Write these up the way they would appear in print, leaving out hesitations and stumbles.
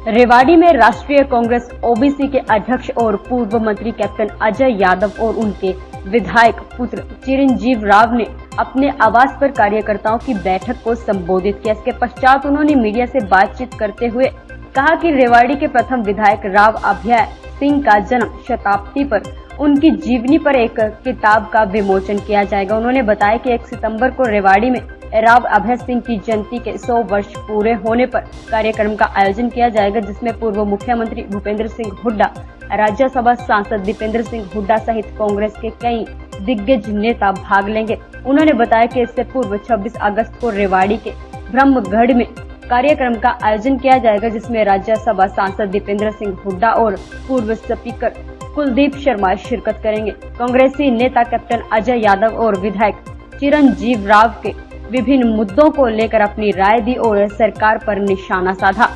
रेवाड़ी में राष्ट्रीय कांग्रेस ओबीसी के अध्यक्ष और पूर्व मंत्री कैप्टन अजय यादव और उनके विधायक पुत्र चिरंजीव राव ने अपने आवास पर कार्यकर्ताओं की बैठक को संबोधित किया। इसके पश्चात उन्होंने मीडिया से बातचीत करते हुए कहा कि रेवाड़ी के प्रथम विधायक राव अभय सिंह का जन्म शताब्दी पर उनकी जीवनी पर एक किताब का विमोचन किया जाएगा। उन्होंने बताया कि 1 सितंबर को रेवाड़ी में राव अभय सिंह की जयंती के 100 वर्ष पूरे होने पर कार्यक्रम का आयोजन किया जाएगा, जिसमें पूर्व मुख्यमंत्री भूपेंद्र सिंह हुड्डा, राज्यसभा सांसद दीपेंद्र सिंह हुड्डा सहित कांग्रेस के कई दिग्गज नेता भाग लेंगे। उन्होंने बताया कि इससे पूर्व 26 अगस्त को रेवाड़ी के ब्रह्मगढ़ में कार्यक्रम का आयोजन किया जाएगा, जिसमें राज्यसभा सांसद दीपेंद्र सिंह हुड्डा और पूर्व स्पीकर कुलदीप शर्मा शिरकत करेंगे। कांग्रेसी नेता कैप्टन अजय यादव और विधायक चिरंजीव राव के विभिन्न मुद्दों को लेकर अपनी राय दी और सरकार पर निशाना साधा।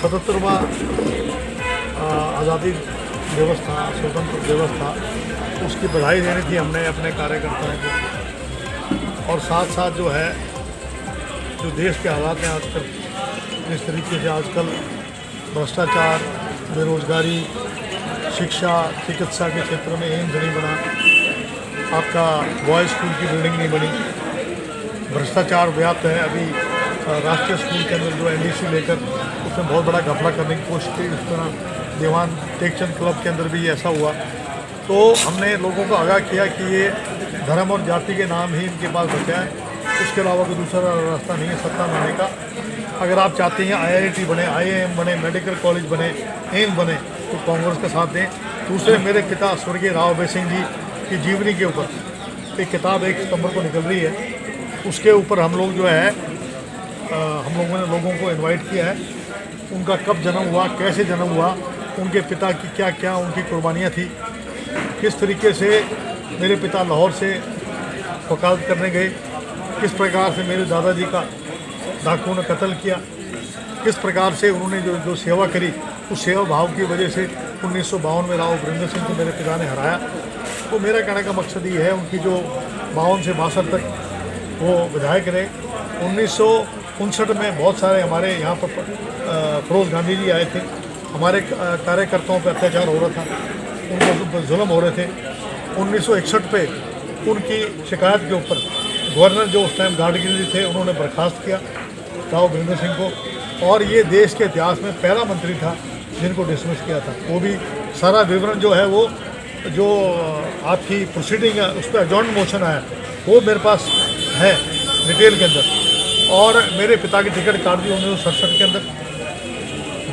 77वां आज़ादी दिवस था, स्वतंत्र दिवस था, उसकी बधाई देनी थी हमने अपने कार्यकर्ताओं को। और साथ साथ जो है जो देश के हालात हैं आजकल, जिस तरीके से आजकल भ्रष्टाचार, बेरोजगारी, शिक्षा, चिकित्सा के क्षेत्र में एम्स नहीं बना, आपका बॉयज़ स्कूल की बिल्डिंग नहीं बनी, भ्रष्टाचार व्याप्त है। अभी राष्ट्रीय स्कूल के अंदर जो एनडीसी लेकर उसमें बहुत बड़ा घपला करने की कोशिश की। इस तरह दीवान टेकचंद क्लब के अंदर भी ऐसा हुआ। तो हमने लोगों को आगाह किया कि ये धर्म और जाति के नाम ही इनके पास बचा है, उसके अलावा कोई दूसरा रास्ता नहीं है सत्ता में आने का। अगर आप चाहते हैं IIT बने, IIM बने, मेडिकल कॉलेज बने, एम्स बने, तो कांग्रेस का साथ दें। दूसरे मेरे पिता स्वर्गीय राव अभय सिंह जी की जीवनी के ऊपर एक किताब 1 सितंबर को निकल रही है, उसके ऊपर हम लोग जो है हम लोगों ने लोगों को इनवाइट किया है। उनका कब जन्म हुआ, कैसे जन्म हुआ, उनके पिता की क्या क्या उनकी कुर्बानियाँ थी, किस तरीके से मेरे पिता लाहौर से वकालत करने गए, किस प्रकार से मेरे दादाजी का डाकुओं ने कत्ल किया, किस प्रकार से उन्होंने जो सेवा करी, उस सेवा भाव की वजह से 1952 में राव वीरेंद्र सिंह को मेरे पिता ने हराया। तो मेरा कहने का मकसद ये है, उनकी जो 52 से 62 तक वो विधायक रहे। 1959 में बहुत सारे हमारे यहाँ पर फिरोज गांधी जी आए थे, हमारे कार्यकर्ताओं पर अत्याचार हो रहा था, उनको जुल्म हो रहे थे। 1961 पे उनकी शिकायत के ऊपर गवर्नर जो उस टाइम गार्डगिरी थे, उन्होंने बर्खास्त किया राव वीरेंद्र सिंह को, और ये देश के इतिहास में पहला मंत्री था जिनको डिसमिस किया था। वो भी सारा विवरण जो है, वो जो आपकी प्रोसीडिंग है उस पर एडजॉर्न मोशन आया, वो मेरे पास है डिटेल के अंदर। और मेरे पिता की टिकट काट दी 1967 के अंदर।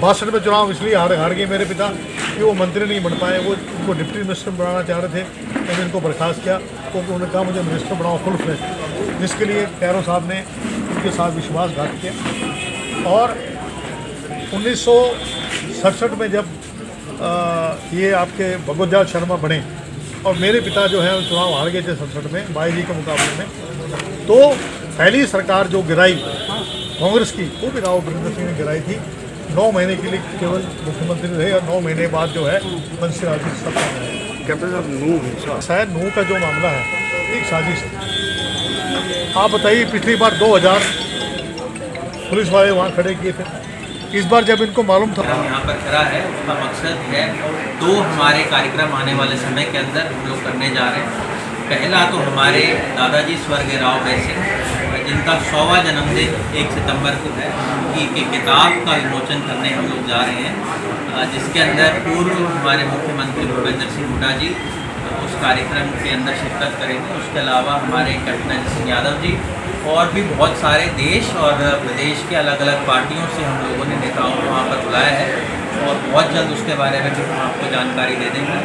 62 में चुनाव इसलिए हार गए मेरे पिता कि वो मंत्री नहीं बन पाए। वो उनको डिप्टी मिनिस्टर बनाना चाह रहे थे, मैंने इनको बर्खास्त किया। तो उन्होंने कहा मुझे मिनिस्टर बनाओ फुल फ्लेज, जिसके लिए कैरो साहब ने उनके साथ विश्वासघात किया। और 1967 में जब ये आपके भगवत शर्मा बने और मेरे पिता जो है चुनाव हार गए थे 67 में बाई जी के मुकाबले में, तो पहली सरकार जो गिराई कांग्रेस की, वो भी राव वीरेंद्र सिंह ने गिराई थी। 9 महीने के लिए केवल मुख्यमंत्री रहे और 9 महीने बाद जो है मंत्री राज सत्ता में रहे। कैप्टन साहब, शायद नूह का जो मामला है एक साजिश है। आप बताइए, पिछली बार 2000 पुलिस वाले वहाँ खड़े किए थे, इस बार जब इनको मालूम था यहाँ पर खड़ा है, उसका मकसद है 2 हमारे कार्यक्रम आने वाले समय के अंदर हम लोग करने जा रहे हैं। पहला तो हमारे दादाजी स्वर्गीय राव अभय सिंह, जिनका 100वां जन्मदिन 1 सितंबर को है, उनकी किताब का विमोचन करने हम लोग जा रहे हैं, जिसके अंदर पूर्व हमारे मुख्यमंत्री भूपेंद्र सिंह हुड्डा जी उस कार्यक्रम के अंदर शिरकत करेंगे। उसके अलावा हमारे कैप्टन अजय सिंह यादव जी और भी बहुत सारे देश और प्रदेश के अलग अलग पार्टियों से हम लोगों ने नेताओं को वहाँ पर बुलाया है और बहुत जल्द उसके बारे में भी हम आपको जानकारी दे देंगे।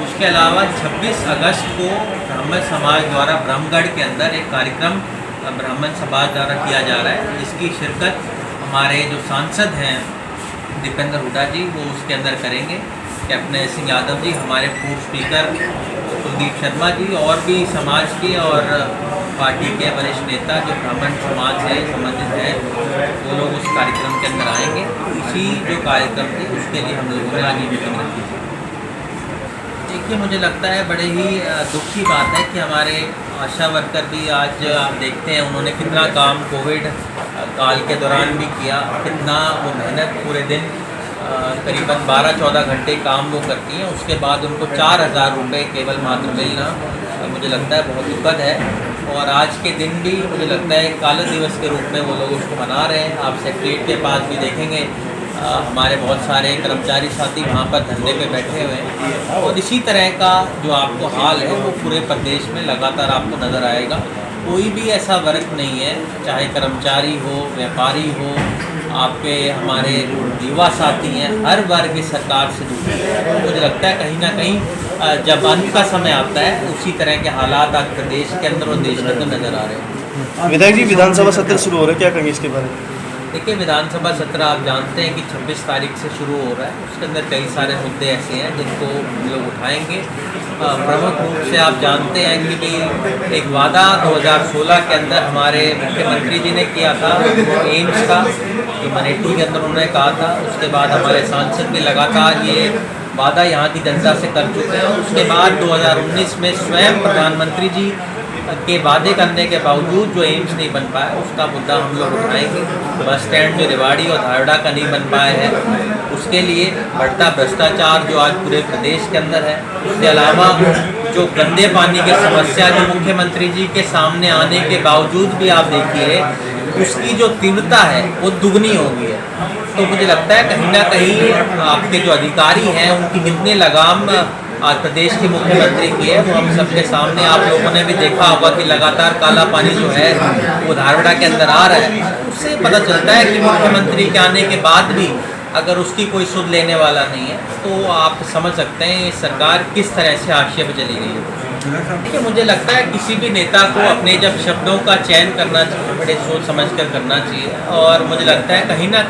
उसके अलावा 26 अगस्त को ब्राह्मण समाज द्वारा ब्रह्मगढ़ के अंदर एक कार्यक्रम ब्राह्मण समाज द्वारा किया जा रहा है, जिसकी शिरकत हमारे जो सांसद हैं दीपेंद्र हुड्डा जी, वो उसके अंदर करेंगे। कैप्टन अजय सिंह यादव जी, हमारे पूर्व स्पीकर कुलदीप शर्मा जी और भी समाज के और पार्टी के वरिष्ठ नेता जो ब्राह्मण समाज से संबंधित हैं, वो लोग उस कार्यक्रम के अंदर आएंगे। इसी जो कार्यक्रम थे उसके लिए हम लोगों ने आज मीटिंग रखी थी। देखिए, मुझे लगता है बड़े ही दुख की बात है कि हमारे आशा वर्कर भी आज आप देखते हैं उन्होंने कितना काम कोविड काल के दौरान भी किया, कितना वो मेहनत पूरे दिन करीबन 12-14 घंटे काम वो करती हैं, उसके बाद उनको 4,000 रुपये केवल मात्र मिलना मुझे लगता है बहुत दुखद है। और आज के दिन भी मुझे लगता है काले दिवस के रूप में वो लोग उसको मना रहे हैं। आप सेक्रेटरीट के पास भी देखेंगे हमारे बहुत सारे कर्मचारी साथी वहाँ पर धरने पे बैठे हुए हैं, और इसी तरह का जो आपको हाल है वो पूरे प्रदेश में लगातार आपको नज़र आएगा। कोई भी ऐसा वर्ग नहीं है, चाहे कर्मचारी हो, व्यापारी हो, आपके हमारे युवा साथी हैं, हर वर्ग इस सरकार से जुड़े हैं। तो मुझे लगता है कहीं ना कहीं जब अंत का समय आता है उसी तरह के हालात आज प्रदेश के अंदर और देश के अंदर नज़र आ रहे हैं। विधायक जी, विधानसभा सत्र शुरू हो रहा है, क्या कहेंगे इसके बारे में? देखिए, विधानसभा सत्र आप जानते हैं कि 26 तारीख से शुरू हो रहा है। उसके अंदर कई सारे मुद्दे ऐसे हैं जिनको हम लोग उठाएंगे। प्रमुख रूप से आप जानते हैं कि भाई एक वादा 2016 के अंदर हमारे मुख्यमंत्री जी ने किया था एम्स का, जो मनेठी के अंदर उन्होंने कहा था। उसके बाद हमारे सांसद भी लगातार ये वादा यहाँ की जनता से कर चुके हैं। उसके बाद 2019 में स्वयं प्रधानमंत्री जी के वादे करने के बावजूद जो एम्स नहीं बन पाया, उसका मुद्दा हम लोग उठाएंगे। बस स्टैंड जो रेवाड़ी और धारड़ा का नहीं बन पाया है, उसके लिए बढ़ता भ्रष्टाचार जो आज पूरे प्रदेश के अंदर है, उसके अलावा जो गंदे पानी की समस्या जो मुख्यमंत्री जी के सामने आने के बावजूद भी आप देखिए उसकी जो तीव्रता है वो दुगनी हो गई है। तो मुझे लगता है कहीं ना कहीं आपके जो अधिकारी हैं उनकी कितने लगाम आज प्रदेश के मुख्यमंत्री की है वो हम सबके सामने, आप लोगों ने भी देखा होगा कि लगातार काला पानी जो है वो धारवाड़ा के अंदर आ रहा है। उससे पता चलता है कि मुख्यमंत्री के आने के बाद भी अगर उसकी कोई सुध लेने वाला नहीं है तो आप समझ सकते हैं ये सरकार किस तरह से हाशिए पे चली गई है। देखिए, मुझे लगता है किसी भी नेता को अपने जब शब्दों का चयन करना चाहिए, बड़े सोच समझ कर करना चाहिए, और मुझे लगता है कहीं ना